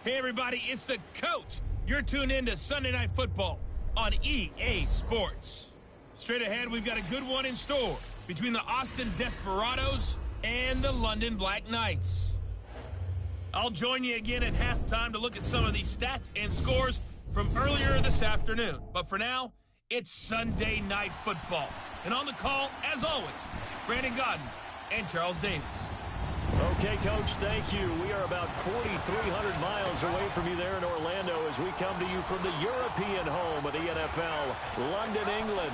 Hey, everybody, it's the coach. You're tuned in to Sunday Night Football on EA Sports. Straight ahead, we've got a good one in store between the Austin Desperados and the London Black Knights. I'll join you again at halftime to look at some of these stats and scores from earlier this afternoon. But for now, it's Sunday Night Football. And on the call, as always, Brandon Godden and Charles Davis. Okay, Coach, thank you. We are about 4,300 miles away from you there in Orlando as we come to you from the European home of the NFL, London, England.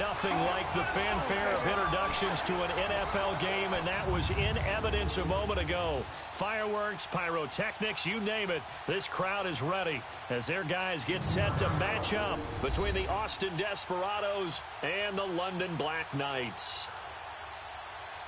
Nothing like the fanfare of introductions to an NFL game, and that was in evidence a moment ago. Fireworks, pyrotechnics, you name it. This crowd is ready as their guys get set to match up between the Austin Desperados and the London Black Knights.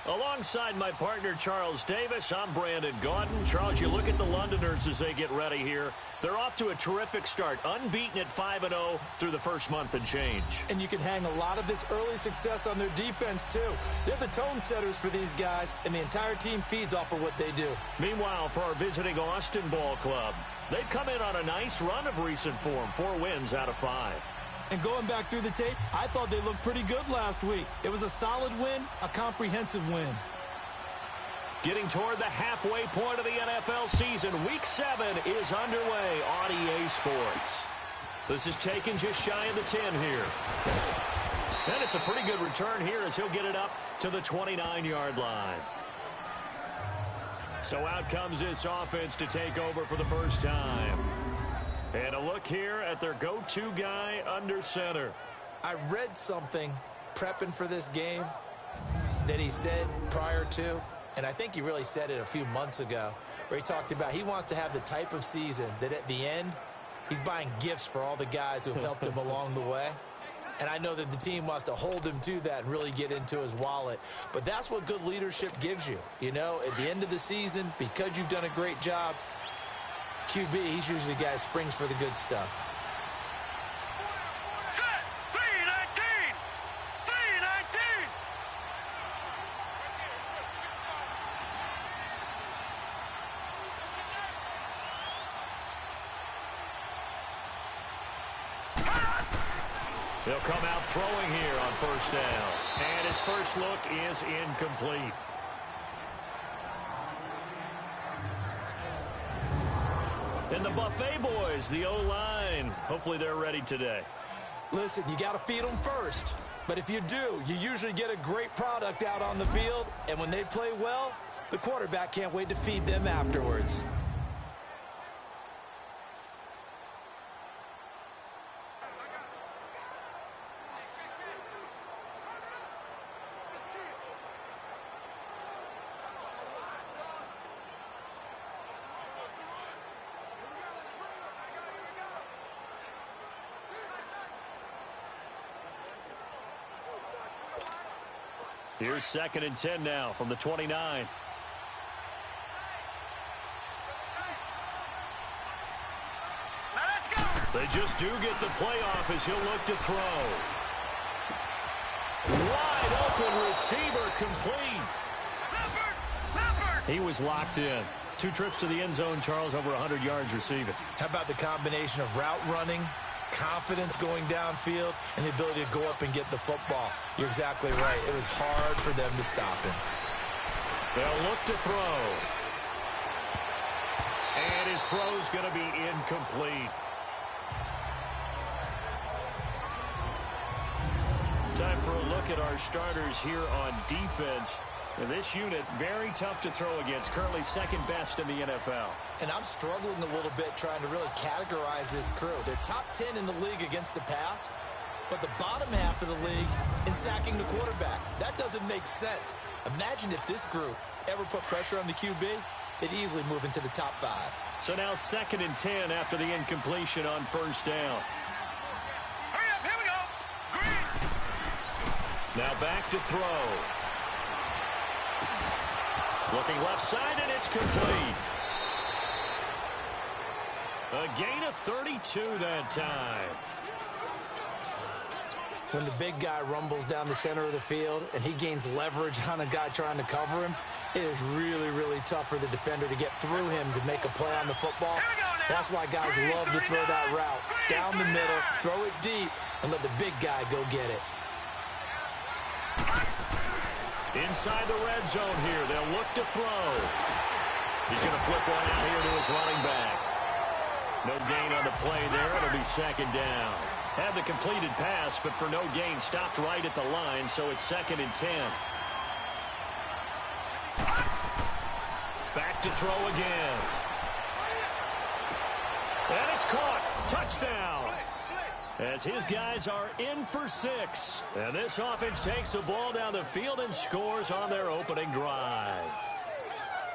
Alongside my partner, Charles Davis, I'm Brandon Godden. Charles, you look at the Londoners as they get ready here. They're off to a terrific start, unbeaten at 5-0 through the first month and change. And you can hang a lot of this early success on their defense, too. They're the tone setters for these guys, and the entire team feeds off of what they do. Meanwhile, for our visiting Austin Ball Club, they've come in on a nice run of recent form, 4 wins out of 5. And going back through the tape, I thought they looked pretty good last week. It was a solid win, a comprehensive win. Getting toward the halfway point of the NFL season, Week 7 is underway on EA Sports. This is taken just shy of the 10 here. And it's a pretty good return here as he'll get it up to the 29-yard line. So out comes this offense to take over for the first time. And a look here at their go-to guy under center. I read something prepping for this game that he said prior to, and I think he really said it a few months ago, where he talked about he wants to have the type of season that at the end, he's buying gifts for all the guys who helped him along the way. And I know that the team wants to hold him to that and really get into his wallet. But that's what good leadership gives you. You know, at the end of the season, because you've done a great job, QB, he's usually the guy who springs for the good stuff. Set, 319! 319! He'll come out throwing here on first down. And his first look is incomplete. And the Buffet boys, the O-line, hopefully they're ready today. Listen, you got to feed them first. But if you do, you usually get a great product out on the field. And when they play well, the quarterback can't wait to feed them afterwards. Here's 2nd and 10 now from the 29. They just do get the playoff as he'll look to throw. Wide open receiver complete. He was locked in. 2 trips to the end zone, Charles, over 100 yards receiving. How about the combination of route running, confidence going downfield, and the ability to go up and get the football? You're exactly right. It was hard for them to stop him. They'll look to throw. And his throw's going to be incomplete. Time for a look at our starters here on defense. And this unit, very tough to throw against, currently 2nd best in the NFL. And I'm struggling a little bit trying to really categorize this crew. They're top 10 in the league against the pass, but the bottom half of the league in sacking the quarterback. That doesn't make sense. Imagine if this group ever put pressure on the QB, they'd easily move into the top 5. So now 2nd and 10 after the incompletion on first down. Hurry up, here we go! Green! Now back to throw. Looking left side, and it's complete. A gain of 32 that time. When the big guy rumbles down the center of the field and he gains leverage on a guy trying to cover him, It is really, really tough for the defender to get through him to make a play on the football. That's why guys love to throw that route. Down the middle, throw it deep, and let the big guy go get it. Inside the red zone here, they'll look to throw. He's going to flip one out here to his running back. No gain on the play there. It'll be second down. Had the completed pass, but for no gain, stopped right at the line, so it's 2nd and 10. Back to throw again. And it's caught. Touchdown. As his guys are in for 6. And this offense takes the ball down the field and scores on their opening drive.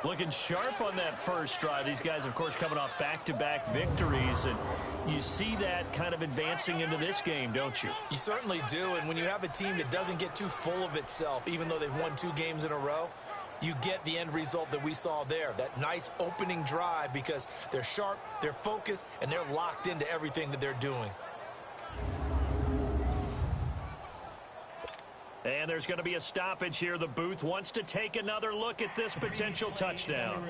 Looking sharp on that first drive. These guys, of course, coming off back-to-back victories. And you see that kind of advancing into this game, don't you? You certainly do. And when you have a team that doesn't get too full of itself, even though they've won 2 games in a row, you get the end result that we saw there, that nice opening drive, because they're sharp, they're focused, and they're locked into everything that they're doing. And there's going to be a stoppage here. The booth wants to take another look at this potential touchdown.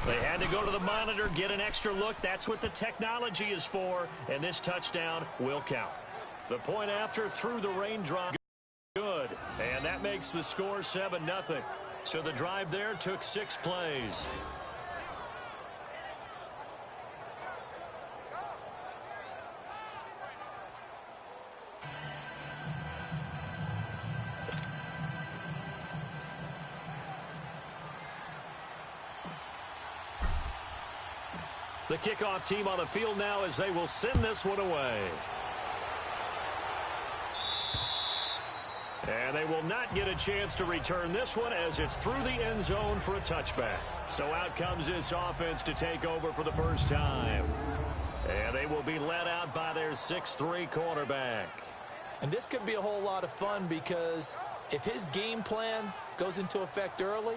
They had to go to the monitor, get an extra look. That's what the technology is for, and this touchdown will count. The point after through the raindrop. Good, and that makes the score 7-0. So the drive there took 6 plays. The kickoff team on the field now as they will send this one away. And they will not get a chance to return this one as it's through the end zone for a touchback. So out comes this offense to take over for the first time. And they will be led out by their 6'3" quarterback. And this could be a whole lot of fun, because if his game plan goes into effect early,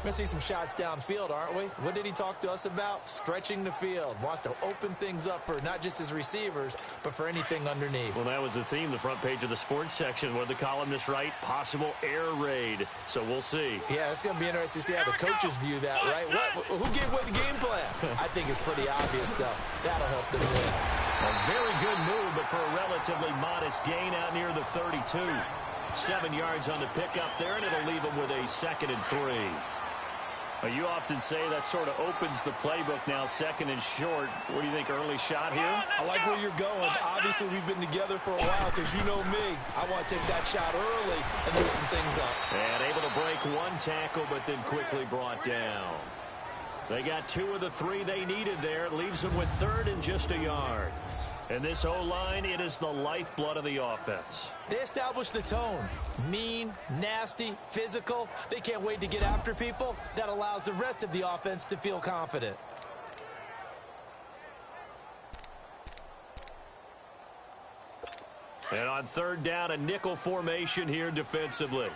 we're going to see some shots downfield, aren't we? What did he talk to us about? Stretching the field. Wants to open things up for not just his receivers, but for anything underneath. Well, that was the theme, the front page of the sports section, where the columnists write possible air raid. So we'll see. Yeah, it's going to be interesting to see how the coaches view that, right? Who gave away the game plan? I think it's pretty obvious, though. That'll help them win. A very good move, but for a relatively modest gain out near the 32. 7 yards on the pickup there, and it'll leave them with a 2nd and 3. You often say that sort of opens the playbook now, 2nd and short. What do you think, early shot here? I like where you're going. Obviously, we've been together for a while, because you know me. I want to take that shot early and loosen things up. And able to break 1 tackle, but then quickly brought down. They got 2 of the 3 they needed there. It leaves them with 3rd and just a yard. And this O-line, it is the lifeblood of the offense. They establish the tone. Mean, nasty, physical. They can't wait to get after people. That allows the rest of the offense to feel confident. And on 3rd down, a nickel formation here defensively.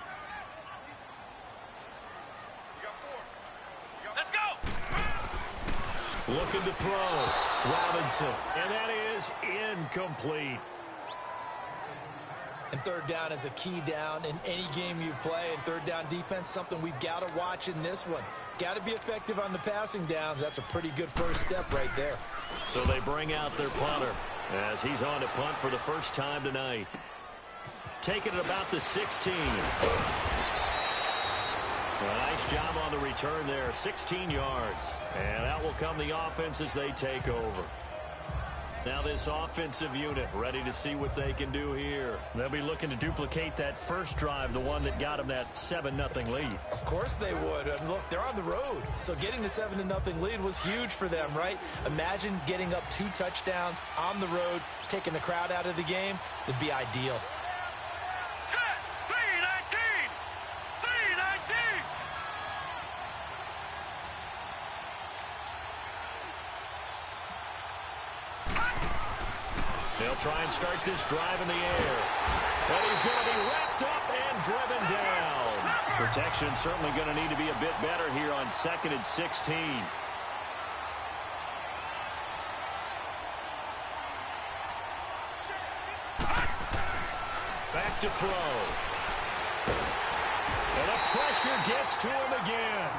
Looking to throw. Robinson. And that is incomplete. And 3rd down is a key down in any game you play. And 3rd down defense, something we've got to watch in this one. Got to be effective on the passing downs. That's a pretty good first step right there. So they bring out their punter as he's on to punt for the first time tonight. Taking it about the 16. A nice job on the return there, 16 yards. And out will come the offense as they take over. Now this offensive unit ready to see what they can do here. They'll be looking to duplicate that first drive, the one that got them that 7-0 lead. Of course they would. And look, they're on the road. So getting the 7-0 lead was huge for them, right? Imagine getting up 2 touchdowns on the road, taking the crowd out of the game. It'd be ideal. They'll try and start this drive in the air. And he's going to be wrapped up and driven down. Protection certainly going to need to be a bit better here on 2nd and 16. Back to throw. And the pressure gets to him again.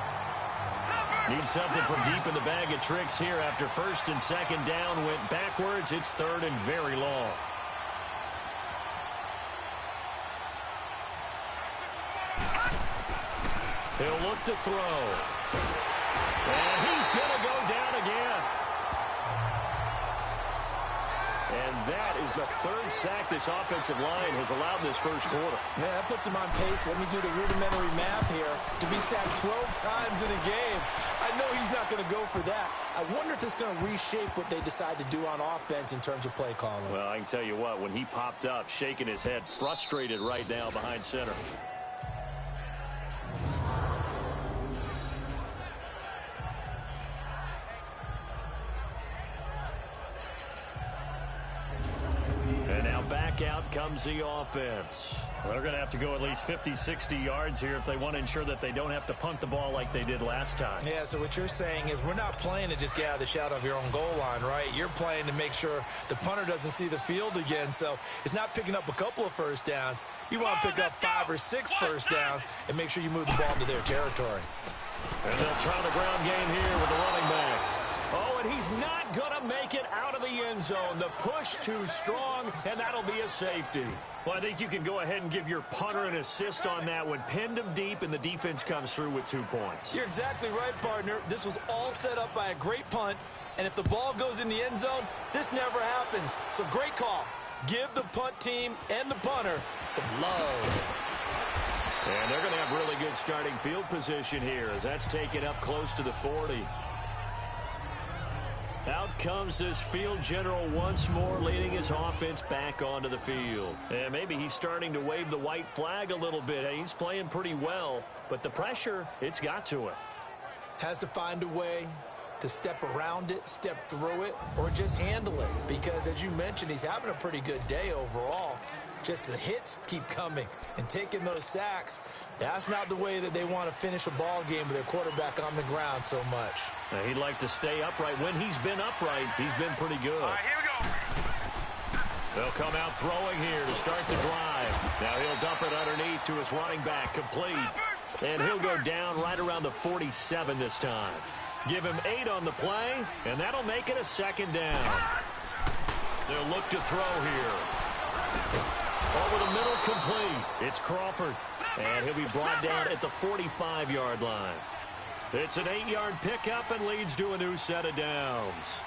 Need something from deep in the bag of tricks here after 1st and 2nd down went backwards. It's 3rd and very long. He'll look to throw. And he's going to go down again. And that is the 3rd sack this offensive line has allowed this first quarter. Man, that puts him on pace. Let me do the rudimentary math here. To be sacked 12 times in a game, I know he's not going to go for that. I wonder if it's going to reshape what they decide to do on offense in terms of play calling. Well, I can tell you what, when he popped up, shaking his head, frustrated right now behind center. Out comes the offense. Well, they're going to have to go at least 50, 60 yards here if they want to ensure that they don't have to punt the ball like they did last time. Yeah, so what you're saying is we're not playing to just get out of the shadow of your own goal line, right? You're playing to make sure the punter doesn't see the field again. So it's not picking up a couple of first downs. You want to pick up 5 or 6 first downs and make sure you move the ball into their territory. And they'll try the ground game here with the running back. Oh, and he's not going to make it out of the end zone. The push too strong, and that'll be a safety. Well, I think you can go ahead and give your punter an assist on that one. Pinned him deep, and the defense comes through with 2 points. You're exactly right, partner. This was all set up by a great punt, and if the ball goes in the end zone, this never happens. So great call. Give the punt team and the punter some love. And they're going to have really good starting field position here as that's taken up close to the 40. Out comes this field general once more, leading his offense back onto the field. And maybe he's starting to wave the white flag a little bit. He's playing pretty well, but the pressure, it's got to it. Has to find a way to step around it, step through it, or just handle it. Because, as you mentioned, he's having a pretty good day overall. Just the hits keep coming and taking those sacks. That's not the way that they want to finish a ball game with their quarterback on the ground so much. Now, he'd like to stay upright. When he's been upright, he's been pretty good. All right, here we go. They'll come out throwing here to start the drive. Now he'll dump it underneath to his running back, complete. And he'll go down right around the 47 this time. Give him 8 on the play, and that'll make it a 2nd down. They'll look to throw here. Over the middle, complete. It's Crawford. And he'll be brought down at the 45-yard line. It's an 8-yard pickup and leads to a new set of downs.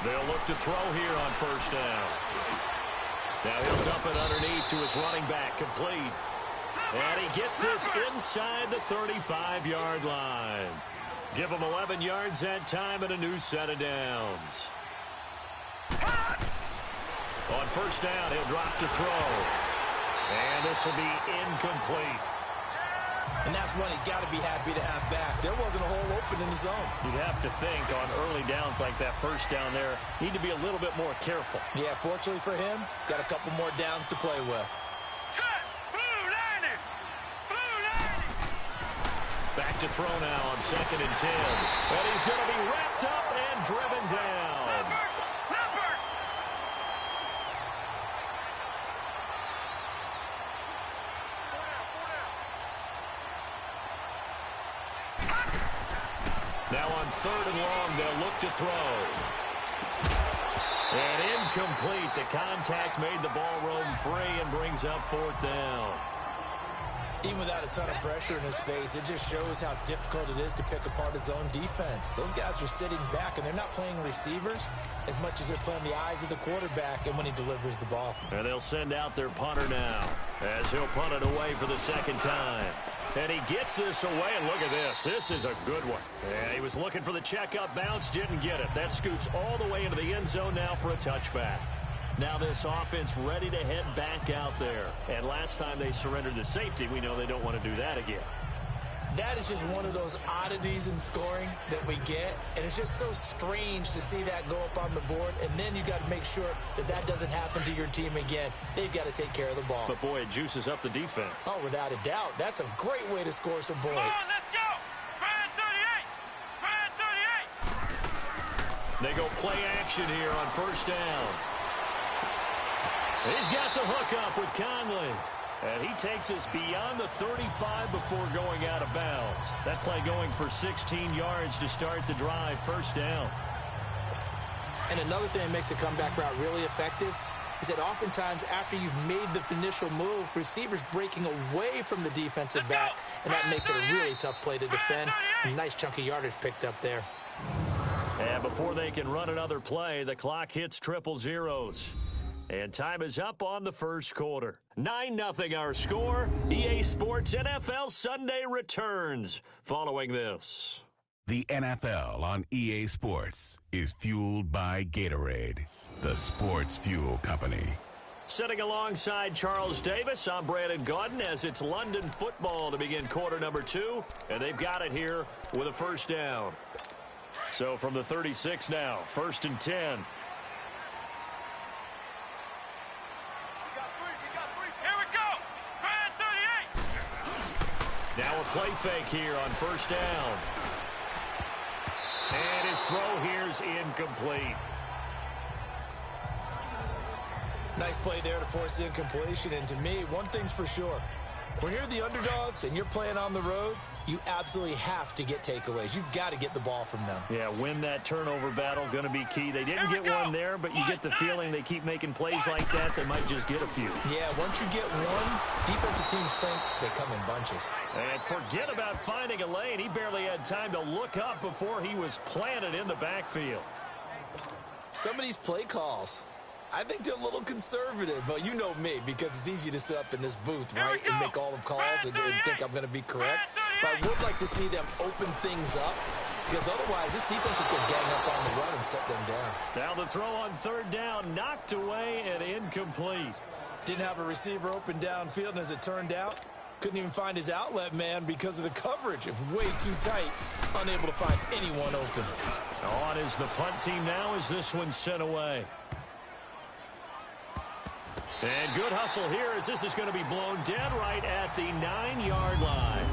They'll look to throw here on 1st down. Now he'll dump it underneath to his running back, complete. And he gets this inside the 35-yard line. Give him 11 yards that time and a new set of downs. On 1st down, he'll drop to throw. And this will be incomplete. And that's one he's got to be happy to have back. There wasn't a hole open in the zone. You'd have to think on early downs like that 1st down there, need to be a little bit more careful. Yeah, fortunately for him, got a couple more downs to play with. Set. Blue 90. Blue 90. Back to throw now on 2nd and 10. And he's going to be wrapped up and driven down. Now on 3rd and long, they'll look to throw. And incomplete. The contact made the ball roam free and brings up 4th down. Even without a ton of pressure in his face, it just shows how difficult it is to pick apart his own defense. Those guys are sitting back, and they're not playing receivers as much as they're playing the eyes of the quarterback and when he delivers the ball. And they'll send out their punter now as he'll punt it away for the 2nd time. And he gets this away, and look at this. This is a good one. And he was looking for the check-up bounce, didn't get it. That scoots all the way into the end zone now for a touchback. Now this offense ready to head back out there. And last time they surrendered to safety, we know they don't want to do that again. That is just one of those oddities in scoring that we get, and it's just so strange to see that go up on the board, and then you got to make sure that that doesn't happen to your team again. They've got to take care of the ball. But, boy, it juices up the defense. Oh, without a doubt. That's a great way to score some points. Come on, let's go. Brand 38. Brand 38. They go play action here on first down. He's got the hook up with Conley. And he takes us beyond the 35 before going out of bounds. That play going for 16 yards to start the drive, first down. And another thing that makes a comeback route really effective is that oftentimes after you've made the initial move, receivers breaking away from the defensive back, and that makes it a really tough play to defend. A nice chunk of yardage picked up there. And before they can run another play, the clock hits triple zeros. And time is up on the first quarter. 9-0 our score. EA Sports NFL Sunday returns following this. The NFL on EA Sports is fueled by Gatorade, the sports fuel company. Sitting alongside Charles Davis, I'm Brandon Gaudin as it's London football to begin quarter number 2. And they've got it here with a first down. So from the 36 now, 1st and 10. Now a play fake here on first down. And his throw here's incomplete. Nice play there to force the incompletion. And to me, one thing's for sure. When you're the underdogs and you're playing on the road, you absolutely have to get takeaways. You've got to get the ball from them. Yeah, win that turnover battle, going to be key. They didn't get one there, but you get the feeling they keep making plays like that, they might just get a few. Yeah, once you get one, defensive teams think they come in bunches. And forget about finding a lane. He barely had time to look up before he was planted in the backfield. Some of these play calls, I think they're a little conservative, but you know me, because it's easy to sit up in this booth, right, and make all the calls and think I'm going to be correct. But I would like to see them open things up, because otherwise this defense is going to gang up on the run and set them down. Now the throw on third down, knocked away and incomplete. Didn't have a receiver open downfield, and as it turned out, couldn't even find his outlet man because of the coverage. It was way too tight, unable to find anyone open. On is the punt team now as this one's sent away. And good hustle here as this is going to be blown dead right at the 9-yard line.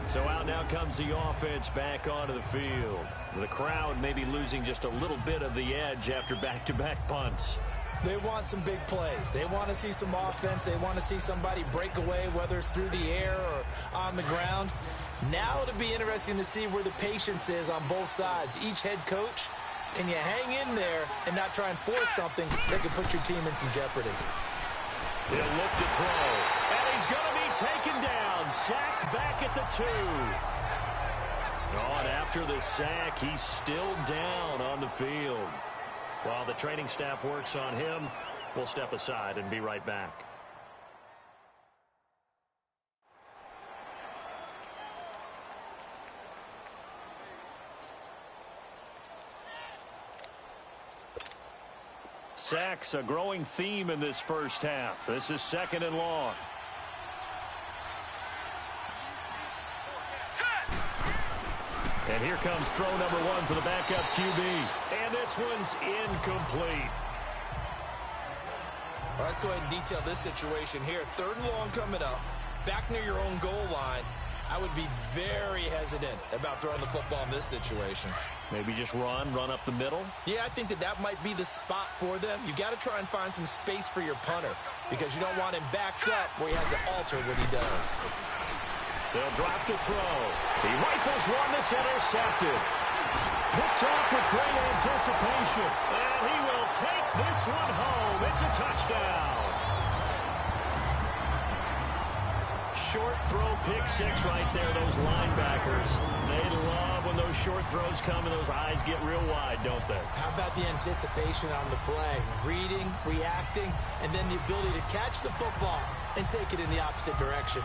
So out now comes the offense back onto the field. The crowd maybe losing just a little bit of the edge after back-to-back punts. They want some big plays. They want to see some offense. They want to see somebody break away, whether it's through the air or on the ground. Now it'll be interesting to see where the patience is on both sides. Each head coach, can you hang in there and not try and force something that can put your team in some jeopardy? He'll look to throw. And he's going to be taken down. Sacked back at the 2. On after the sack, he's still down on the field. While the training staff works on him, we'll step aside and be right back. Sacks, a growing theme in this first half. This is 2nd and long. And here comes throw number 1 for the backup QB. And this one's incomplete. Well, let's go ahead and detail this situation here. 3rd and long coming up. Back near your own goal line. I would be very hesitant about throwing the football in this situation. Maybe just run up the middle? Yeah, I think that might be the spot for them. You got to try and find some space for your punter because you don't want him backed up where he has to alter what he does. They'll drop to throw. He rifles one that's intercepted. Picked off with great anticipation. And he will take this one home. It's a touchdown. Short throw, pick 6 right there. Those linebackers, they love when those short throws come and those eyes get real wide, don't they? How about the anticipation on the play? Reading, reacting, and then the ability to catch the football and take it in the opposite direction.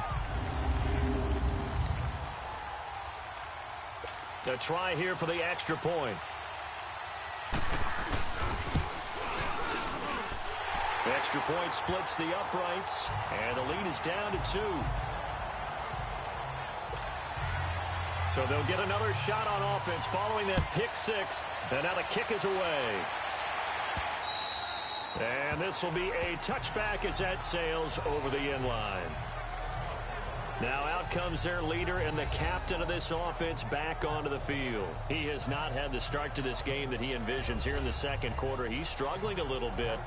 A try here for the extra point. Extra point splits the uprights, and the lead is down to 2. So they'll get another shot on offense following that pick 6, and now the kick is away. And this will be a touchback as that sails over the end line. Now out comes their leader and the captain of this offense back onto the field. He has not had the start to this game that he envisions here in the second quarter. He's struggling a little bit.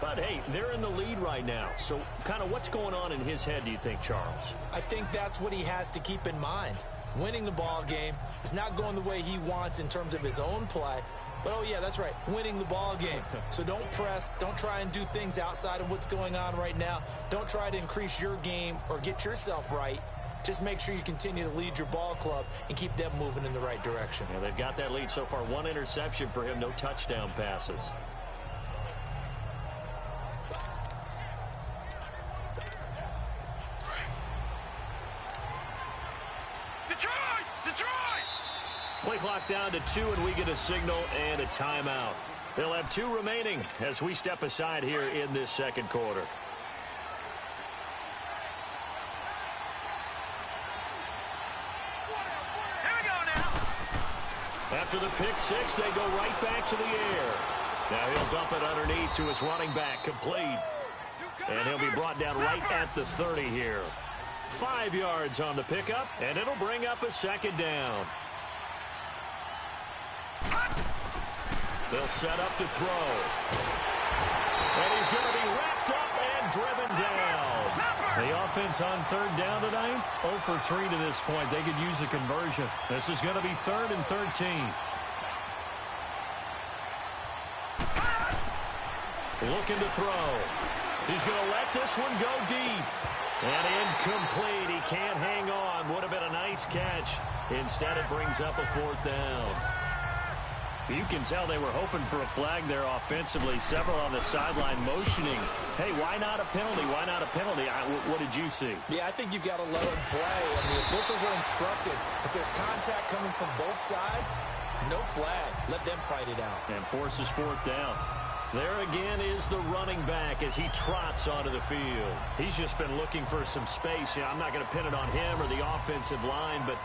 But, hey, they're in the lead right now. So kind of what's going on in his head, do you think, Charles? I think that's what he has to keep in mind. Winning the ball game is not going the way he wants in terms of his own play. But, oh, yeah, that's right, winning the ball game. So don't press. Don't try and do things outside of what's going on right now. Don't try to increase your game or get yourself right. Just make sure you continue to lead your ball club and keep them moving in the right direction. Yeah, they've got that lead so far. 1 interception for him, no touchdown passes. Play clock down to 2, and we get a signal and a timeout. They'll have 2 remaining as we step aside here in this second quarter. Here we go now. After the pick 6, they go right back to the air. Now he'll dump it underneath to his running back, complete. And he'll be brought down right at the 30 here. 5 yards on the pickup, and it'll bring up a second down. They'll set up to throw. And he's going to be wrapped up and driven down. The offense on third down tonight, 0 for 3 to this point. They could use a conversion. This is going to be 3rd and 13. Looking to throw. He's going to let this one go deep. And incomplete. He can't hang on. Would have been a nice catch. Instead, it brings up a 4th down. You can tell they were hoping for a flag there offensively. Several on the sideline motioning. Hey, why not a penalty? Why not a penalty? What did you see? Yeah, I think you've got to let them play. And the officials are instructed. If there's contact coming from both sides, no flag. Let them fight it out. And forces 4th down. There again is the running back as he trots onto the field. He's just been looking for some space. I'm not going to pin it on him or the offensive line, but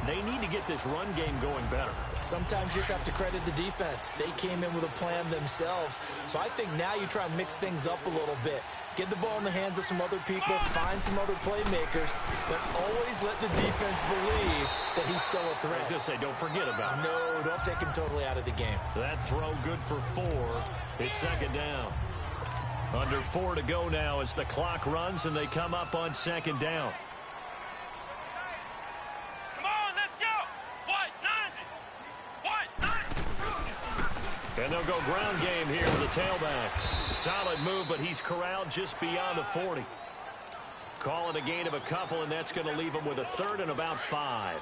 they need to get this run game going better. Sometimes you just have to credit the defense. They came in with a plan themselves. So I think now you try and mix things up a little bit. Get the ball in the hands of some other people, find some other playmakers, but always let the defense believe that he's still a threat. I was going to say, don't forget about it. No, don't take him totally out of the game. That throw good for 4. It's second down. Under 4 to go now as the clock runs and they come up on second down. And they'll go ground game here with a tailback. Solid move, but he's corralled just beyond the 40. Call it a gain of a couple, and that's going to leave him with a 3rd and about 5.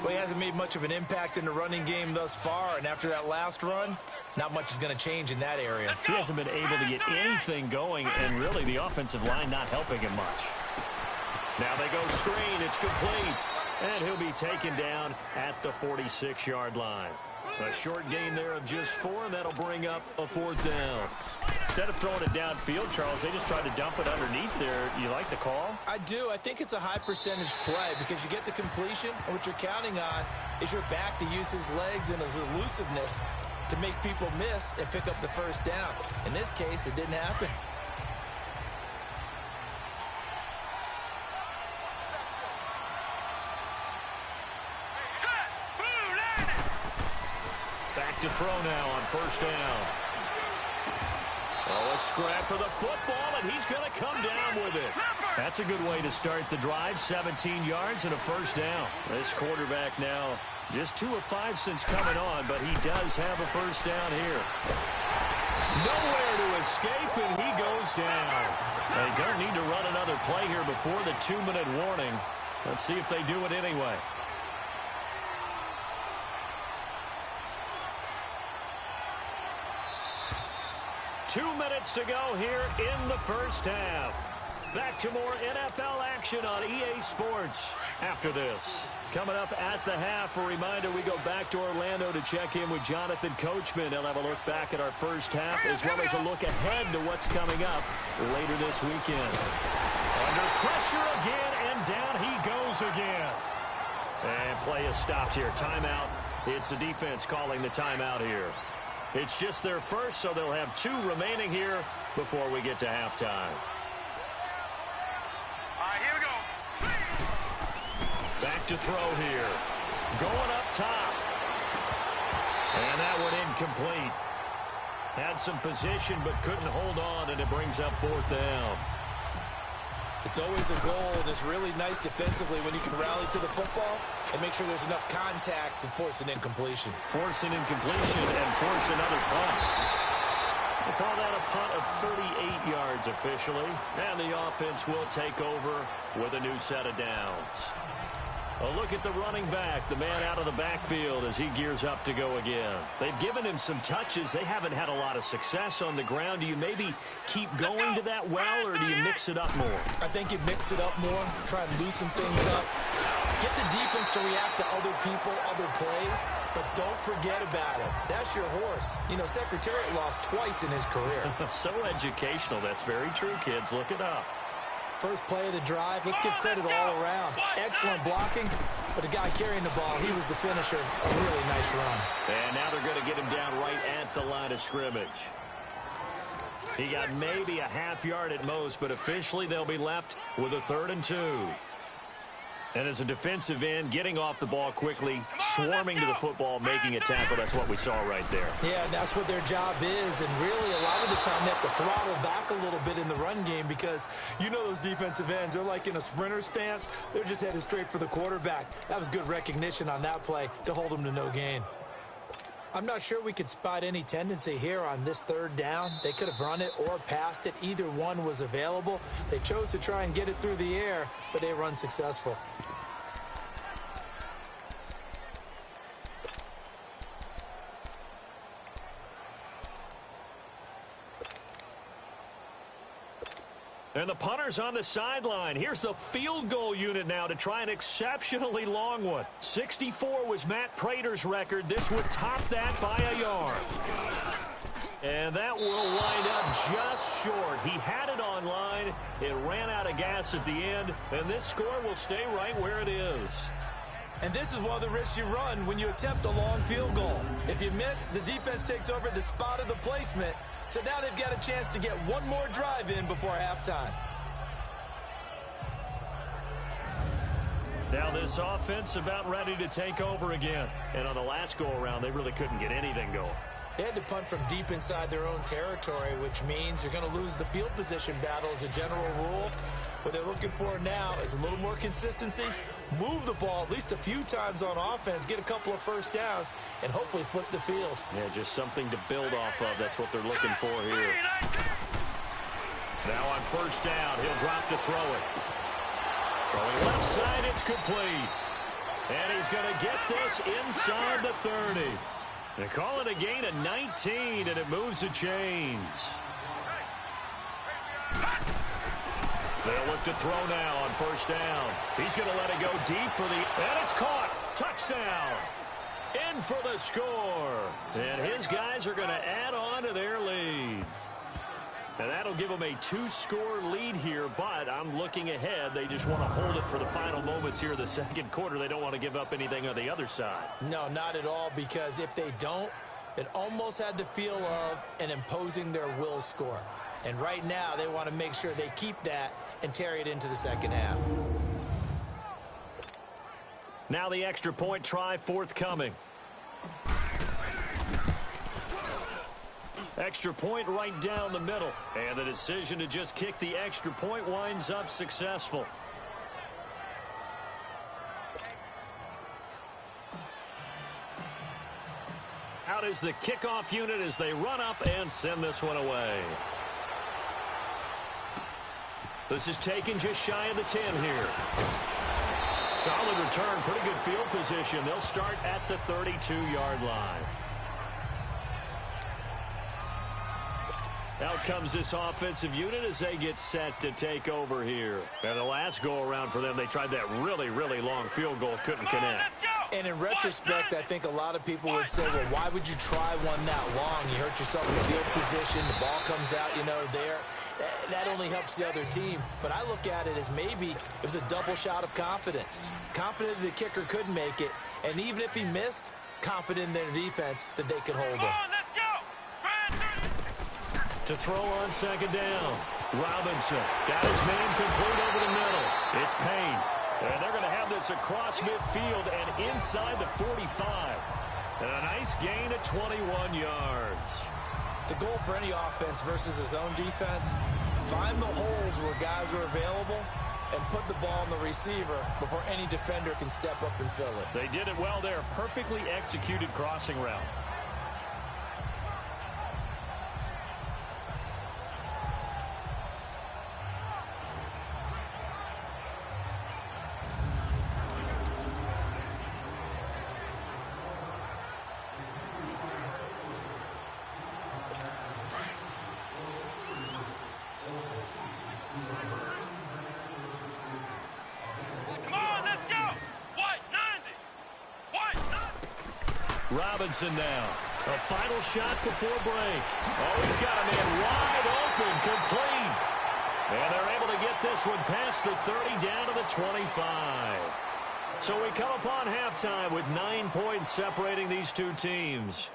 Well, he hasn't made much of an impact in the running game thus far, and after that last run, not much is going to change in that area. He hasn't been able to get anything going, and really the offensive line not helping him much. Now they go screen. It's complete. And he'll be taken down at the 46-yard line. A short gain there of just 4, and that'll bring up a 4th down. Instead of throwing it downfield, Charles, they just tried to dump it underneath there. You like the call? I do. I think it's a high percentage play because you get the completion, and what you're counting on is your back to use his legs and his elusiveness to make people miss and pick up the first down. In this case, it didn't happen. Back to throw now on first down. Oh, a scrap for the football, and he's going to come down with it. That's a good way to start the drive. 17 yards and a first down. This quarterback now just 2 of 5 since coming on, but he does have a first down here. Nowhere to escape, and he goes down. They don't need to run another play here before the 2-minute warning. Let's see if they do it anyway. Two minutes to go here in the first half. Back to more NFL action on EA Sports after this. Coming up at the half, a reminder, we go back to Orlando to check in with Jonathan Coachman. He'll have a look back at our first half as well as a look ahead to what's coming up later this weekend. Under pressure again, and down he goes again. And play is stopped here. Timeout. It's the defense calling the timeout here. It's just their first, so they'll have 2 remaining here before we get to halftime. Back to throw here. Going up top. And that one incomplete. Had some position but couldn't hold on, and it brings up 4th down. It's always a goal, and it's really nice defensively when you can rally to the football and make sure there's enough contact to force an incompletion. Force an incompletion and force another punt. They call that a punt of 38 yards officially, and the offense will take over with a new set of downs. A look at the running back, the man out of the backfield as he gears up to go again. They've given him some touches. They haven't had a lot of success on the ground. Do you maybe keep going to that well, or do you mix it up more? I think you mix it up more, try and loosen things up. Get the defense to react to other people, other plays, but don't forget about it. That's your horse. You know, Secretariat lost twice in his career. So educational. That's very true, kids. Look it up. First play of the drive, let's give credit all around. Excellent blocking, but the guy carrying the ball, he was the finisher. A really nice run. And now they're going to get him down right at the line of scrimmage. He got maybe a half yard at most, but officially they'll be left with a 3rd and 2. And as a defensive end, getting off the ball quickly, swarming to the football, making a tackle. That's what we saw right there. Yeah, that's what their job is. And really, a lot of the time, they have to throttle back a little bit in the run game because you know those defensive ends, they're like in a sprinter stance. They're just headed straight for the quarterback. That was good recognition on that play to hold them to no gain. I'm not sure we could spot any tendency here on this 3rd down. They could have run it or passed it. Either one was available. They chose to try and get it through the air, but they were unsuccessful. And the punter's on the sideline. Here's the field goal unit now to try an exceptionally long one. 64 was Matt Prater's record. This would top that by a yard. And that will wind up just short. He had it on line. It ran out of gas at the end. And this score will stay right where it is. And this is one of the risks you run when you attempt a long field goal. If you miss, the defense takes over the spot of the placement. So now they've got a chance to get one more drive in before halftime. Now this offense about ready to take over again. And on the last go-around, they really couldn't get anything going. They had to punt from deep inside their own territory, which means you're going to lose the field position battle as a general rule. What they're looking for now is a little more consistency, move the ball at least a few times on offense, get a couple of first downs, and hopefully flip the field. Yeah, just something to build off of. That's what they're looking for here. Now on 1st down, he'll drop to throw it. Throwing left side, it's complete. And he's going to get this inside the 30. They call it a gain of 19, and it moves the chains. They'll look to throw now on 1st down. He's going to let it go deep for the... And it's caught. Touchdown. In for the score. And his guys are going to add on to their lead. And that'll give them a 2-score lead here, but I'm looking ahead. They just want to hold it for the final moments here of the 2nd quarter. They don't want to give up anything on the other side. No, not at all, because if they don't, it almost had the feel of an imposing their will score. And right now, they want to make sure they keep that and carry it into the 2nd half. Now the extra point try forthcoming. Extra point right down the middle. And the decision to just kick the extra point winds up successful. Out is the kickoff unit as they run up and send this one away. This is taken just shy of the 10 here. Solid return, pretty good field position. They'll start at the 32-yard line. Out comes this offensive unit as they get set to take over here. And the last go-around for them, they tried that really, really long field goal, couldn't connect. And in retrospect, I think a lot of people would say, well, why would you try one that long? You hurt yourself in field position, the ball comes out, there. That only helps the other team. But I look at it as maybe it was a double shot of confidence. Confident the kicker could make it, and even if he missed, confident in their defense that they could hold him. To throw on second down, Robinson got his man complete over the middle. It's Payne. And they're going to have this across midfield and inside the 45. And a nice gain of 21 yards. The goal for any offense versus his own defense, find the holes where guys are available and put the ball on the receiver before any defender can step up and fill it. They did it well there. Perfectly executed crossing route. Robinson now. A final shot before break. Oh, he's got a man wide open, complete. And they're able to get this one past the 30 down to the 25. So we come upon halftime with 9 points separating these two teams.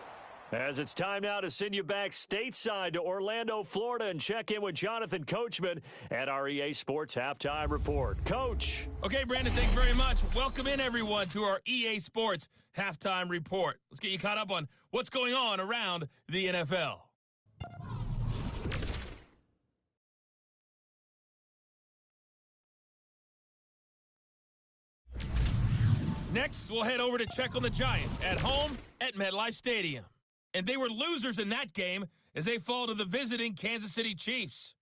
As it's time now to send you back stateside to Orlando, Florida, and check in with Jonathan Coachman at our EA Sports Halftime Report. Coach. Okay, Brandon, thanks very much. Welcome in, everyone, to our EA Sports Halftime Report. Let's get you caught up on what's going on around the NFL. Next, we'll head over to check on the Giants at home at MetLife Stadium. And they were losers in that game as they fall to the visiting Kansas City Chiefs.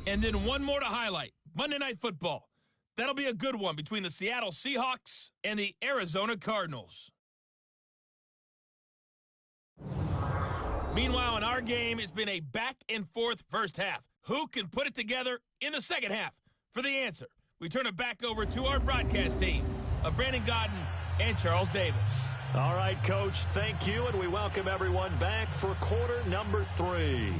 And then one more to highlight, Monday Night Football. That'll be a good one between the Seattle Seahawks and the Arizona Cardinals. Meanwhile, in our game, it's been a back-and-forth first half. Who can put it together in the second half? For the answer, we turn it back over to our broadcast team of Brandon Godden and Charles Davis. All right, Coach, thank you, and we welcome everyone back for quarter number 3.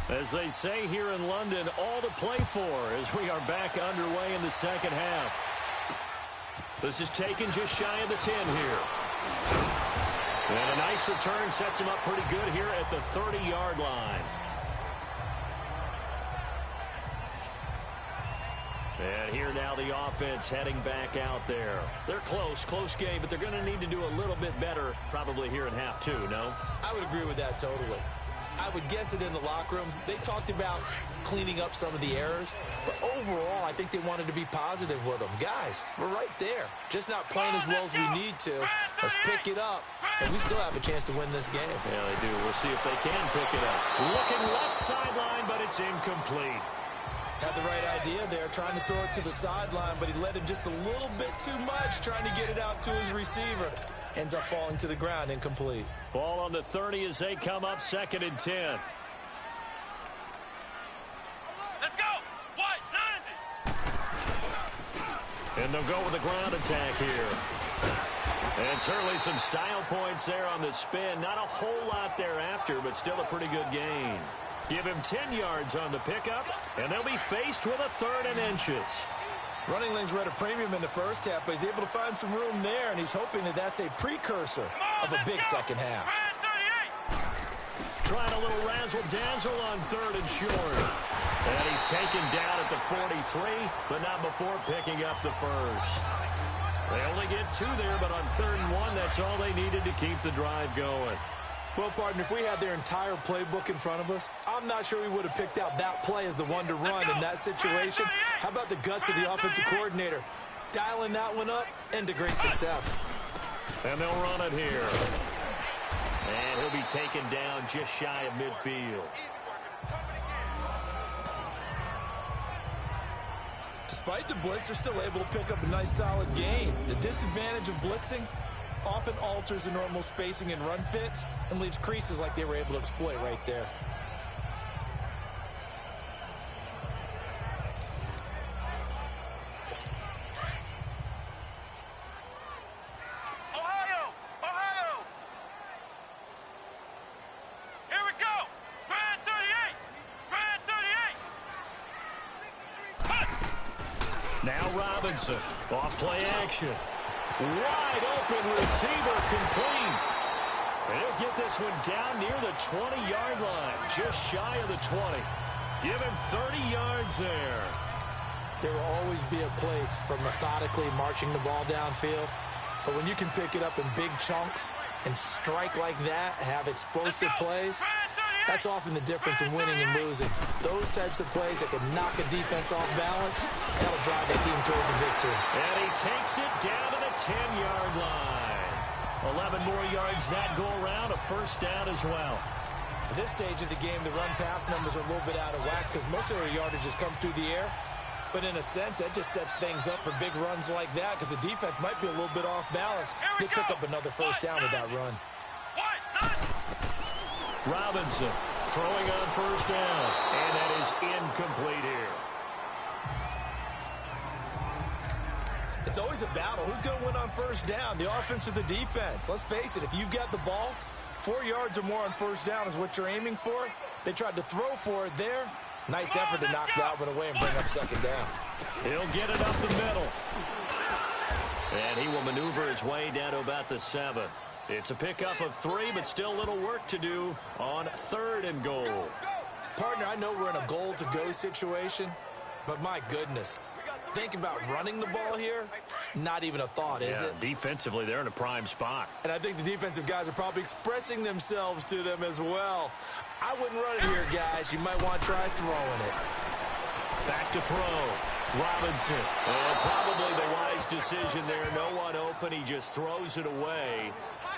As they say here in London, all to play for as we are back underway in the second half. This is taken just shy of the 10 here. And a nice return sets him up pretty good here at the 30-yard line. And here now the offense heading back out there. They're close game, but they're going to need to do a little bit better probably here in half 2, no? I would agree with that totally. I would guess it in the locker room. They talked about cleaning up some of the errors, but overall, I think they wanted to be positive with them. Guys, we're right there. Just not playing as well as we need to. Let's pick it up, and we still have a chance to win this game. Yeah, they do. We'll see if they can pick it up. Looking left sideline, but it's incomplete. Had the right idea there, trying to throw it to the sideline, but he led him just a little bit too much, trying to get it out to his receiver. Ends up falling to the ground, incomplete. Ball on the 30 as they come up 2nd and 10. Let's go! What? 90! And they'll go with the ground attack here. And certainly some style points there on the spin. Not a whole lot thereafter, but still a pretty good gain. Give him 10 yards on the pickup, and they'll be faced with a 3rd and inches. Running lanes were at a premium in the first half, but he's able to find some room there, and he's hoping that that's a precursor of a big second half. Trying a little razzle-dazzle on 3rd and short. And he's taken down at the 43, but not before picking up the first. They only get 2 there, but on 3rd and 1, that's all they needed to keep the drive going. Well, partner, if we had their entire playbook in front of us, I'm not sure we would have picked out that play as the one to run in that situation. How about the guts of the offensive coordinator? Dialing that one up into great success. And they'll run it here. And he'll be taken down just shy of midfield. Despite the blitz, they're still able to pick up a nice solid gain. The disadvantage of blitzing often alters the normal spacing and run fits and leaves creases like they were able to exploit right there. Ohio! Here we go! Grand 38! Now Robinson, off play action. Wide open receiver complete. And he'll get this one down near the 20-yard line, just shy of the 20. Give him 30 yards there. There will always be a place for methodically marching the ball downfield. But when you can pick it up in big chunks and strike like that, have explosive plays, that's often the difference in winning and losing. Those types of plays that can knock a defense off balance, that'll drive the team towards a victory. And he takes it down to the 10-yard line. 11 more yards that go around, a first down as well. At this stage of the game, the run-pass numbers are a little bit out of whack because most of their yardage has come through the air. But in a sense, that just sets things up for big runs like that because the defense might be a little bit off balance. They pick up another first down with that run. Robinson throwing on first down, and that is incomplete here. It's always a battle. Who's going to win on first down, the offense or the defense? Let's face it, if you've got the ball, 4 yards or more on first down is what you're aiming for. They tried to throw for it there. Nice effort to knock that one away and bring up second down. He'll get it up the middle. And he will maneuver his way down to about the 7. It's a pickup of 3, but still a little work to do on 3rd and goal. Partner, I know we're in a goal-to-go situation, but my goodness, think about running the ball here. Not even a thought, is it? Defensively, they're in a prime spot. And I think the defensive guys are probably expressing themselves to them as well. I wouldn't run it here, guys. You might want to try throwing it. Back to throw. Robinson. And probably the wise decision there. No one open. He just throws it away.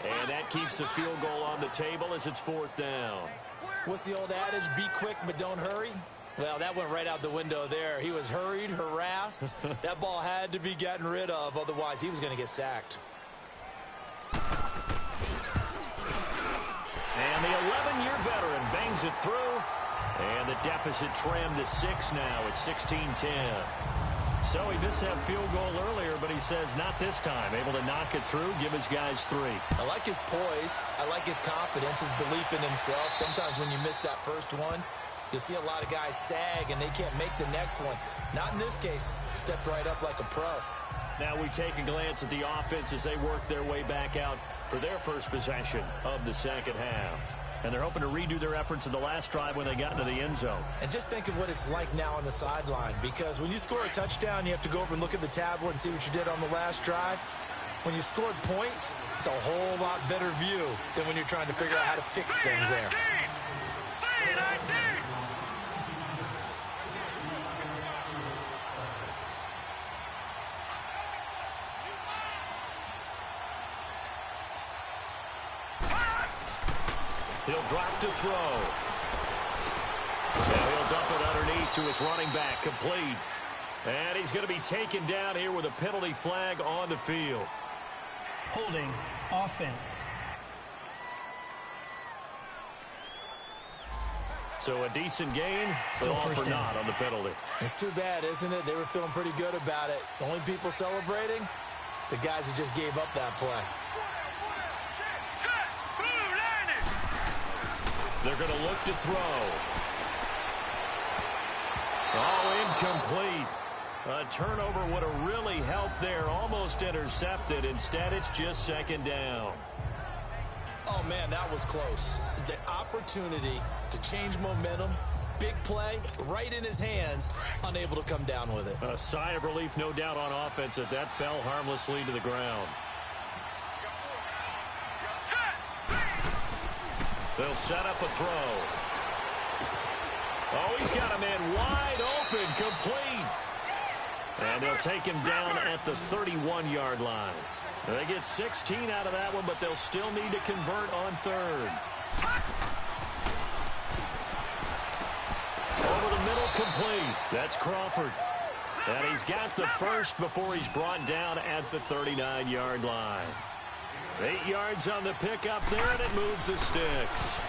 And that keeps the field goal on the table as it's 4th down. What's the old adage? Be quick, but don't hurry. Well, that went right out the window there. He was hurried, harassed. That ball had to be gotten rid of. Otherwise, he was going to get sacked. And the 11-year veteran bangs it through. And the deficit trimmed to 6 now. It's 16-10. So he missed that field goal earlier, but he says not this time. Able to knock it through, give his guys 3. I like his poise. I like his confidence, his belief in himself. Sometimes when you miss that first one, you'll see a lot of guys sag, and they can't make the next one. Not in this case. Stepped right up like a pro. Now we take a glance at the offense as they work their way back out for their first possession of the second half. And they're hoping to redo their efforts in the last drive when they got into the end zone. And just think of what it's like now on the sideline, because when you score a touchdown, you have to go over and look at the tablet and see what you did on the last drive. When you scored points, it's a whole lot better view than when you're trying to figure out how to fix things there. He'll drop to throw. Now he'll dump it underneath to his running back, complete. And he's going to be taken down here with a penalty flag on the field. Holding offense. So a decent gain, but Still all first for down. naught on the penalty. It's too bad, isn't it? They were feeling pretty good about it. The only people celebrating, the guys who just gave up that play. They're going to look to throw. Oh, incomplete. A turnover would have really helped there. Almost intercepted. Instead, it's just second down. Oh, man, that was close. The opportunity to change momentum, big play, right in his hands, unable to come down with it. A sigh of relief, no doubt, on offense that fell harmlessly to the ground. They'll set up a throw. Oh, he's got a man wide open, complete. And they'll take him down at the 31-yard line. They get 16 out of that one, but they'll still need to convert on third. Over the middle, complete. That's Crawford. And he's got the first before he's brought down at the 39-yard line. 8 yards on the pickup there, and it moves the sticks.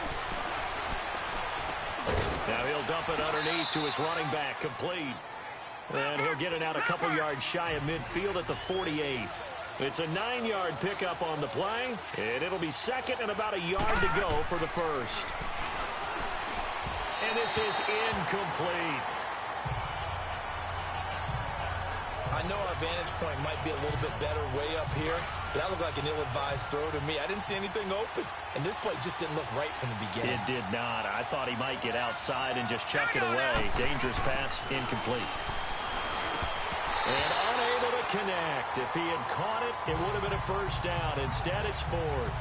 Now he'll dump it underneath to his running back, complete. And he'll get it out a couple yards shy of midfield at the 48. It's a 9-yard pickup on the play, and it'll be second and about a yard to go for the first. And this is incomplete. I know our vantage point might be a little bit better way up here, but that looked like an ill-advised throw to me. I didn't see anything open, and this play just didn't look right from the beginning. It did not. I thought he might get outside and just chuck it away. Dangerous pass, incomplete. And unable to connect. If he had caught it, it would have been a first down. Instead, it's fourth.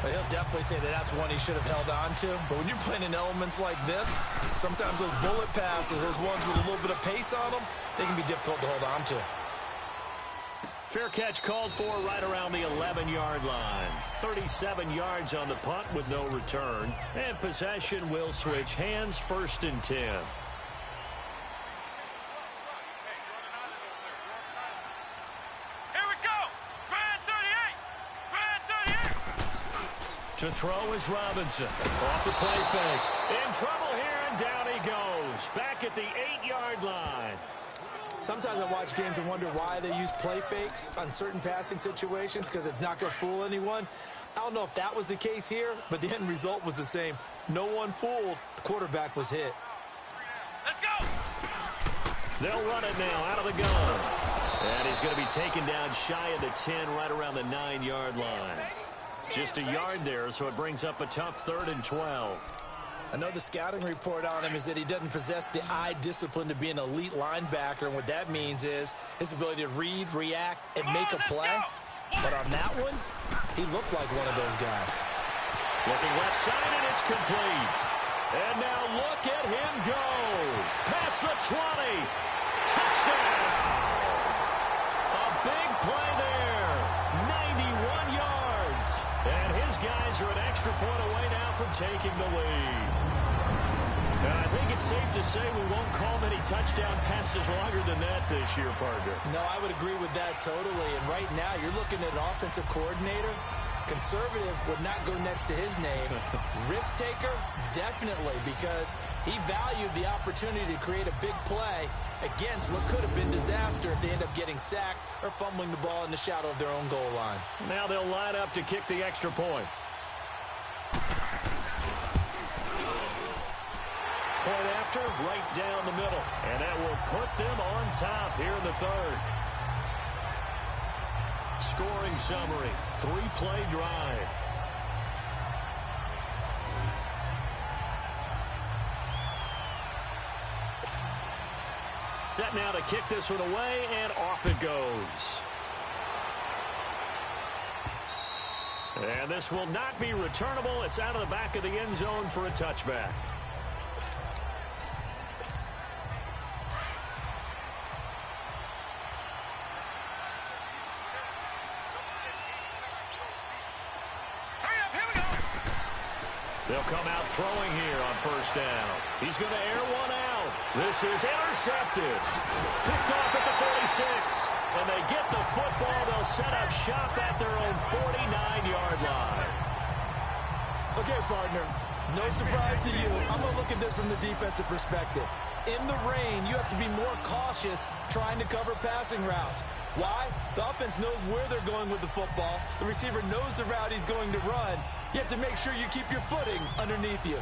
But he'll definitely say that that's one he should have held on to. But when you're playing in elements like this, sometimes those bullet passes, those ones with a little bit of pace on them, they can be difficult to hold on to. Fair catch called for right around the 11-yard line. 37 yards on the punt with no return. And possession will switch hands, 1st and 10. To throw is Robinson. Off the play fake. In trouble here, and down he goes. Back at the 8-yard line. Sometimes I watch games and wonder why they use play fakes on certain passing situations, because it's not going to fool anyone. I don't know if that was the case here, but the end result was the same. No one fooled. The quarterback was hit. Let's go! They'll run it now out of the gun. And he's going to be taken down shy of the 10, right around the 9-yard line. Just a yard there, so it brings up a tough 3rd and 12. I know the scouting report on him is that he doesn't possess the eye discipline to be an elite linebacker, and what that means is his ability to read, react, and make a play. But on that one, he looked like one of those guys. Looking left side, and it's complete. And now look at him go. Past the 20. Touchdown. A big play there. 91 yards. And his guys are an extra point away now from taking the lead. And I think it's safe to say we won't call many touchdown passes longer than that this year, partner. No, I would agree with that totally. And right now, you're looking at an offensive coordinator. Conservative would not go next to his name. Risk taker, definitely, because he valued the opportunity to create a big play against what could have been disaster if they end up getting sacked or fumbling the ball in the shadow of their own goal line. Now they'll line up to kick the extra point. Point after, right down the middle. And that will put them on top here in the 3rd. Scoring summary, 3-play drive. Set now to kick this one away, and off it goes. And this will not be returnable. It's out of the back of the end zone for a touchback. They'll come out throwing here on 1st down. He's going to air one out. This is intercepted. Picked off at the 46. And they get the football. They'll set up shop at their own 49-yard line. Okay, partner, No surprise to you. I'm going to look at this from the defensive perspective. In the rain, you have to be more cautious trying to cover passing routes. Why? The offense knows where they're going with the football. The receiver knows the route he's going to run. You have to make sure you keep your footing underneath you.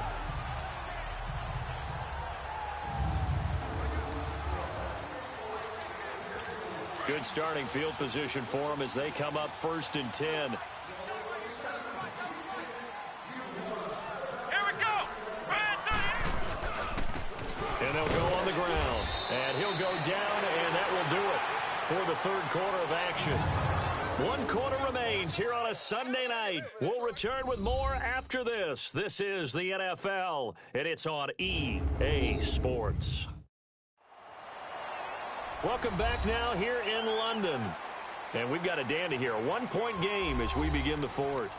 Good starting field position for them as they come up 1st and 10. Here we go. And they'll go on the ground. And he'll go down, and that will do it for the 3rd quarter of action. 1 quarter remains here on a Sunday night. We'll return with more after this. This is the NFL, and it's on EA Sports. Welcome back now here in London. And we've got a dandy here. A 1-point game as we begin the 4th.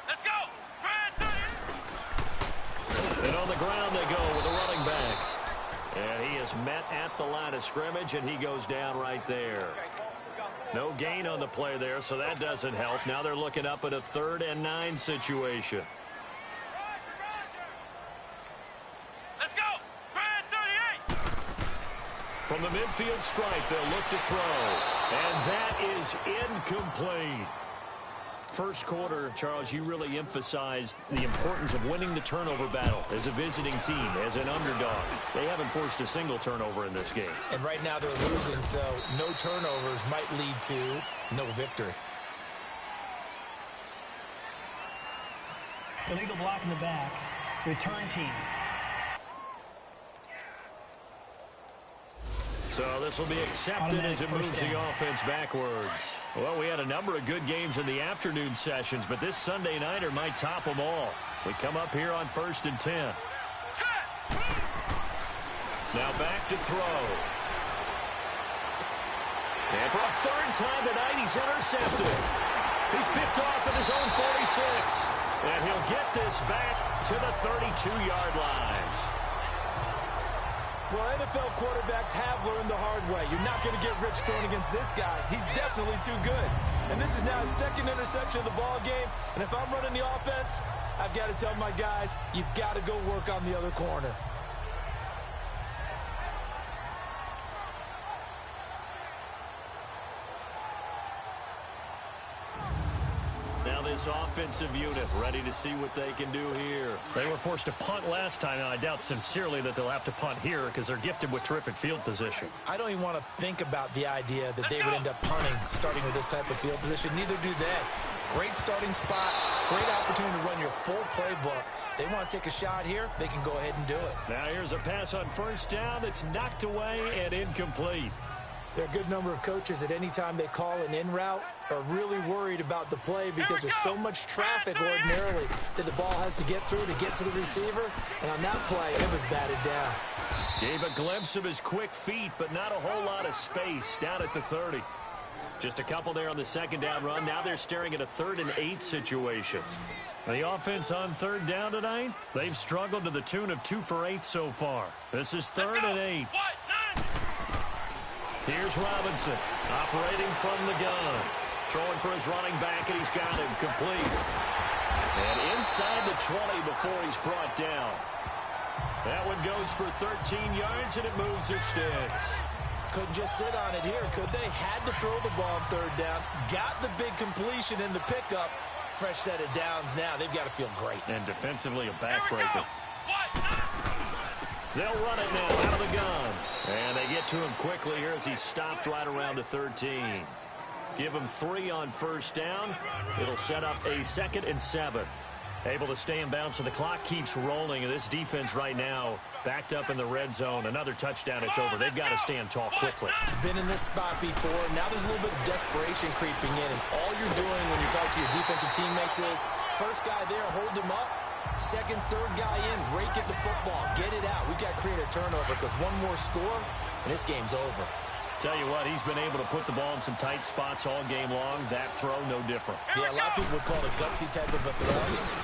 Let's go. And on the ground they go with a running back. And he is met at the line of scrimmage, and he goes down right there. No gain on the play there, so that doesn't help. Now they're looking up at a 3rd and 9 situation. Let's go. 38. From the midfield stripe, they'll look to throw. And that is incomplete. First quarter, Charles, you really emphasized the importance of winning the turnover battle as a visiting team, as an underdog. They haven't forced a single turnover in this game. And right now they're losing, so no turnovers might lead to no victory. Illegal block in the back. Return team. So this will be accepted as it moves the offense backwards. Well, we had a number of good games in the afternoon sessions, but this Sunday nighter might top them all. So we come up here on 1st and 10. Now back to throw. And for a 3rd time tonight, he's intercepted. He's picked off at his own 46. And he'll get this back to the 32-yard line. Well, NFL quarterbacks have learned the hard way. You're not going to get rich throwing against this guy. He's definitely too good. And this is now his 2nd interception of the ball game. And if I'm running the offense, I've got to tell my guys, you've got to go work on the other corner. This offensive unit ready to see what they can do here. They were forced to punt last time, and I doubt sincerely that they'll have to punt here because they're gifted with terrific field position. I don't even want to think about the idea that they would end up punting starting with this type of field position. Neither do they. Great starting spot, great opportunity to run your full playbook. They want to take a shot here, they can go ahead and do it. Now here's a pass on 1st down that's knocked away and incomplete. There are a good number of coaches that any time they call an in route are really worried about the play because there's so much traffic ordinarily that the ball has to get through to get to the receiver. And on that play, it was batted down. Gave a glimpse of his quick feet, but not a whole lot of space down at the 30. Just a couple there on the 2nd down run. Now they're staring at a 3rd and 8 situation. The offense on 3rd down tonight, they've struggled to the tune of 2 for 8 so far. This is 3rd and 8. Here's Robinson, operating from the gun. Throwing for his running back, and he's got him complete. And inside the 20 before he's brought down. That one goes for 13 yards, and it moves his sticks. Couldn't just sit on it here, could they? Had to throw the ball on 3rd down. Got the big completion in the pickup. Fresh set of downs now. They've got to feel great. And defensively, a backbreaker. They'll run it now out of the gun. And they get to him quickly here as he stopped right around the 13. Give him 3 on 1st down. It'll set up a 2nd and 7. Able to stay in bounds, so the clock keeps rolling. And this defense right now backed up in the red zone. Another touchdown, it's over. They've got to stand tall quickly. Been in this spot before. Now there's a little bit of desperation creeping in. And all you're doing when you're talking to your defensive teammates is, first guy there, hold him up. 2nd, 3rd guy in, rake at the football. Get it out. We've got to create a turnover because one more score, and this game's over. Tell you what, he's been able to put the ball in some tight spots all game long. That throw, no different. Yeah, a lot of people would call it a gutsy type of a throw.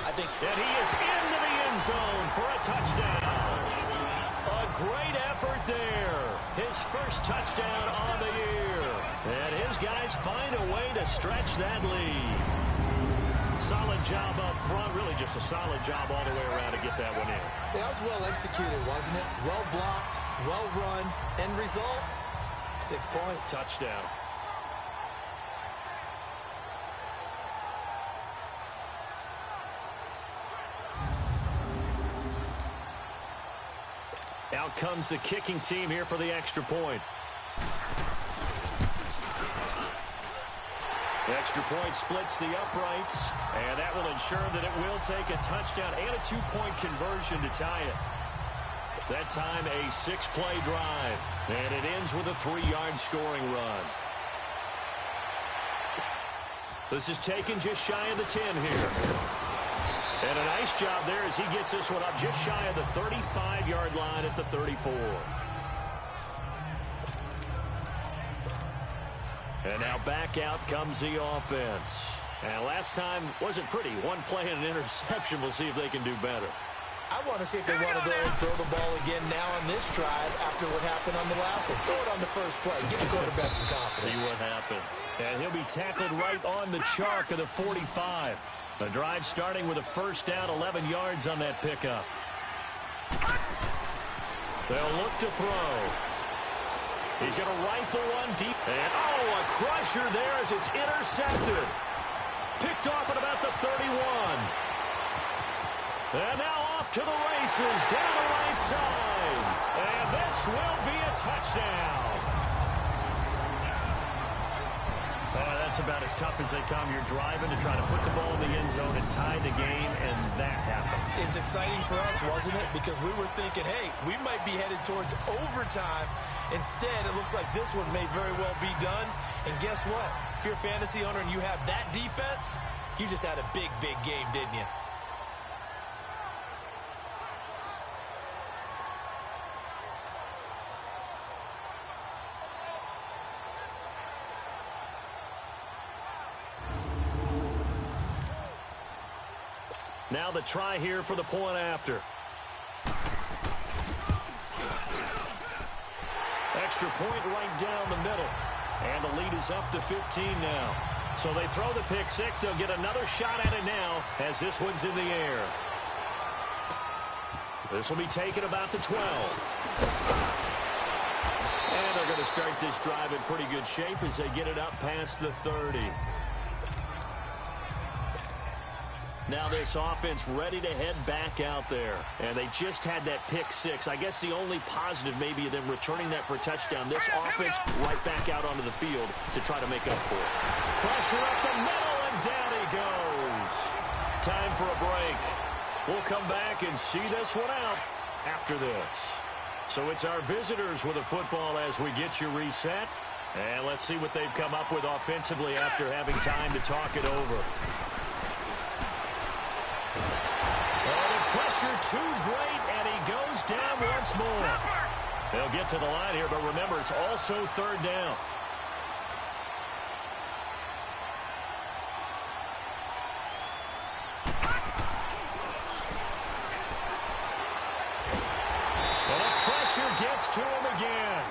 I think. And he is into the end zone for a touchdown. A great effort there. His first touchdown on the year. And his guys find a way to stretch that lead. Solid job up front. Really just a solid job all the way around to get that one in. That was well executed, wasn't it? Well blocked, well run. End result, 6 points. Touchdown. Out comes the kicking team here for the extra point. The extra point splits the uprights, and that will ensure that it will take a touchdown and a 2-point conversion to tie it. That time a 6-play drive, and it ends with a 3-yard scoring run. This is taken just shy of the 10 here. And a nice job there as he gets this one up just shy of the 35-yard line at the 34. And now back out comes the offense. And last time wasn't pretty. One play and an interception. We'll see if they can do better. I want to see if they want to go and throw the ball again now on this drive after what happened on the last one. Throw it on the first play. Give the quarterback some confidence. See what happens. And he'll be tackled right on the chalk of the 45. The drive starting with a first down, 11 yards on that pickup. They'll look to throw. He's going to rifle one deep. And, a crusher there as it's intercepted. Picked off at about the 31. And now off to the races down the right side. And this will be a touchdown. That's about as tough as they come. You're driving to try to put the ball in the end zone and tie the game, and that happens. It's exciting for us, wasn't it? Because we were thinking, hey, we might be headed towards overtime. Instead, it looks like this one may very well be done. And guess what? If you're a fantasy owner and you have that defense, you just had a big, big game, didn't you? Now the try here for the point after. Extra point right down the middle. And the lead is up to 15 now. So they throw the pick six. They'll get another shot at it now as this one's in the air. This will be taken about the 12. And they're going to start this drive in pretty good shape as they get it up past the 30. Now this offense ready to head back out there. And they just had that pick six. I guess the only positive maybe of them returning that for a touchdown. This offense right back out onto the field to try to make up for it. Pressure up the middle, and down he goes. Time for a break. We'll come back and see this one out after this. So it's our visitors with a football as we get you reset. And let's see what they've come up with offensively after having time to talk it over. Pressure too great, and he goes down once more. They'll get to the line here, but remember, it's also third down. And the pressure gets to him again.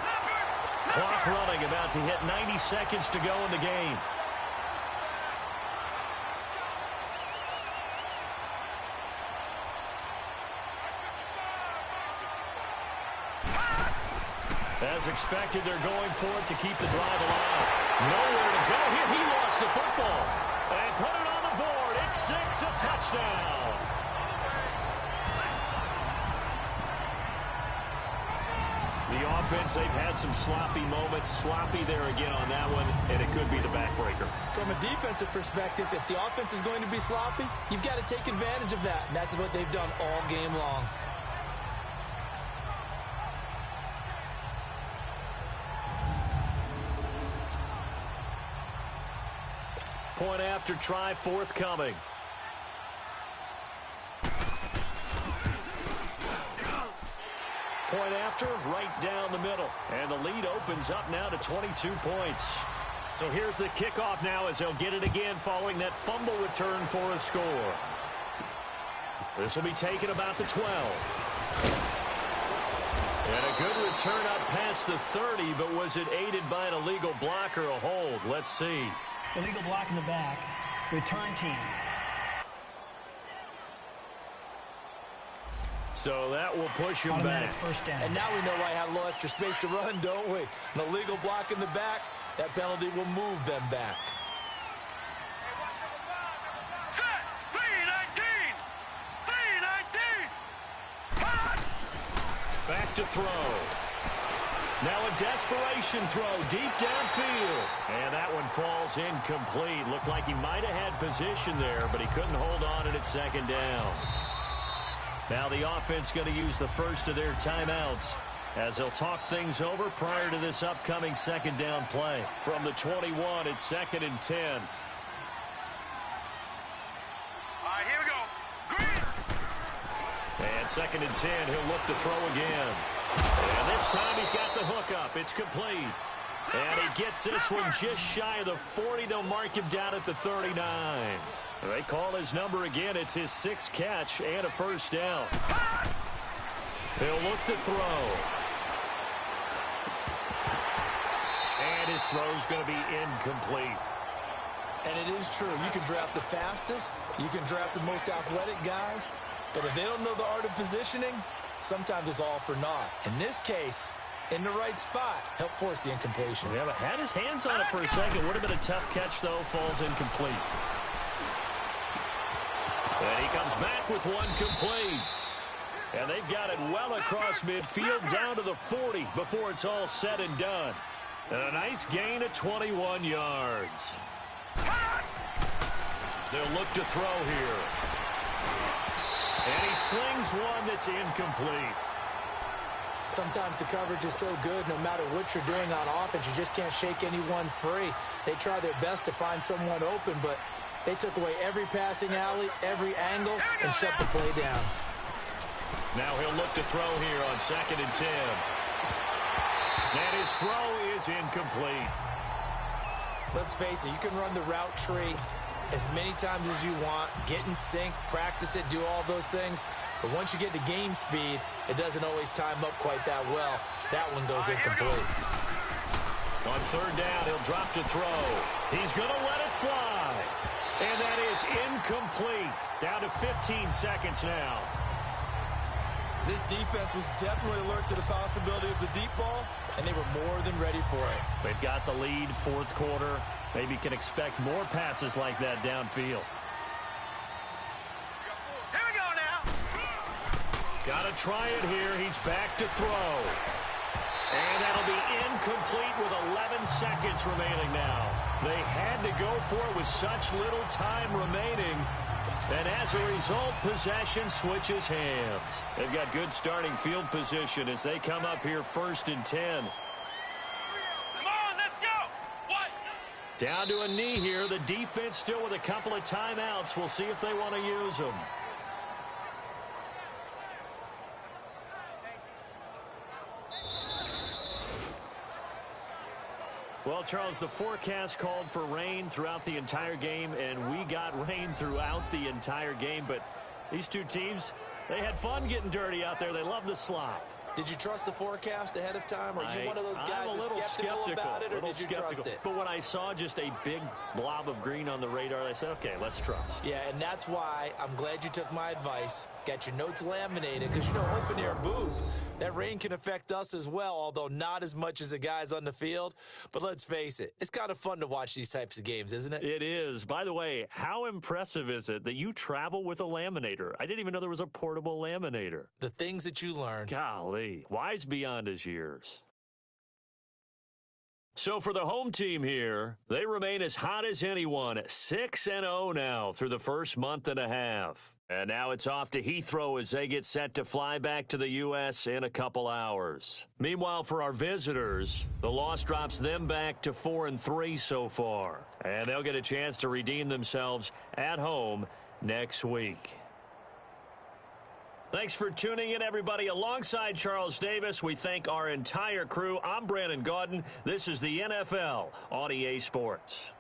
Clock running, about to hit 90 seconds to go in the game. As expected, they're going for it to keep the drive alive. Nowhere to go here. He lost the football. And put it on the board. It's 6, a touchdown. The offense, they've had some sloppy moments. Sloppy there again on that one, and it could be the backbreaker. From a defensive perspective, if the offense is going to be sloppy, you've got to take advantage of that. And that's what they've done all game long. Point after try forthcoming. Point after, right down the middle. And the lead opens up now to 22 points. So here's the kickoff now as they'll get it again following that fumble return for a score. This will be taken about the 12. And a good return up past the 30, but was it aided by an illegal block or a hold? Let's see. Illegal block in the back. Return team. So that will push him back. First down. And now we know why I had a little extra space to run, don't we? An illegal block in the back, that penalty will move them back. Set. 319. 319. Back to throw. Now a desperation throw deep downfield. And that one falls incomplete. Looked like he might have had position there, but he couldn't hold on and it's second down. Now the offense going to use the first of their timeouts as they'll talk things over prior to this upcoming second down play. From the 21, it's 2nd and 10. All right, here we go. Green. And 2nd and 10, he'll look to throw again. And this time he's got the hook up. It's complete. And he gets this one just shy of the 40. They'll mark him down at the 39. They call his number again. It's his 6th catch and a first down. He'll look to throw. And his throw's going to be incomplete. And it is true. You can draft the fastest. You can draft the most athletic guys. But if they don't know the art of positioning, sometimes it's all for naught. In this case, in the right spot, help force the incompletion. Yeah, but had his hands on it for a second. Would have been a tough catch, though. Falls incomplete. And he comes back with one complete. And they've got it well across midfield down to the 40 before it's all said and done. And a nice gain of 21 yards. They'll look to throw here. And he slings one that's incomplete. Sometimes the coverage is so good, no matter what you're doing on offense, you just can't shake anyone free. They try their best to find someone open, but they took away every passing alley, every angle, and shut the play down. Now he'll look to throw here on 2nd and 10. And his throw is incomplete. Let's face it, you can run the route tree as many times as you want, get in sync, practice it, do all those things. But once you get to game speed, it doesn't always time up quite that well. That one goes incomplete. On 3rd down, he'll drop to throw. He's going to let it fly. And that is incomplete. Down to 15 seconds now. This defense was definitely alert to the possibility of the deep ball, and they were more than ready for it. They've got the lead, 4th quarter. Maybe can expect more passes like that downfield. Here we go now. Got to try it here. He's back to throw. And that'll be incomplete with 11 seconds remaining now. They had to go for it with such little time remaining. And as a result, possession switches hands. They've got good starting field position as they come up here 1st and 10. Come on, let's go. What? Down to a knee here. The defense still with a couple of timeouts. We'll see if they want to use them. Well, Charles, the forecast called for rain throughout the entire game, and we got rain throughout the entire game. But these two teams, they had fun getting dirty out there. They love the slop. Did you trust the forecast ahead of time? Are you one of those guys that's skeptical about it, or did you trust it? But when I saw just a big blob of green on the radar, I said, okay, let's trust. Yeah, and that's why I'm glad you took my advice. Got your notes laminated, because, you know, open-air booth, that rain can affect us as well, although not as much as the guys on the field. But let's face it, it's kind of fun to watch these types of games, isn't it? It is. By the way, how impressive is it that you travel with a laminator? I didn't even know there was a portable laminator. The things that you learn. Golly, wise beyond his years. So for the home team here, they remain as hot as anyone, 6-0 now through the first month and a half. And now it's off to Heathrow as they get set to fly back to the U.S. in a couple hours. Meanwhile, for our visitors, the loss drops them back to 4-3 so far. And they'll get a chance to redeem themselves at home next week. Thanks for tuning in, everybody. Alongside Charles Davis, we thank our entire crew. I'm Brandon Gaudin. This is the NFL on EA Sports.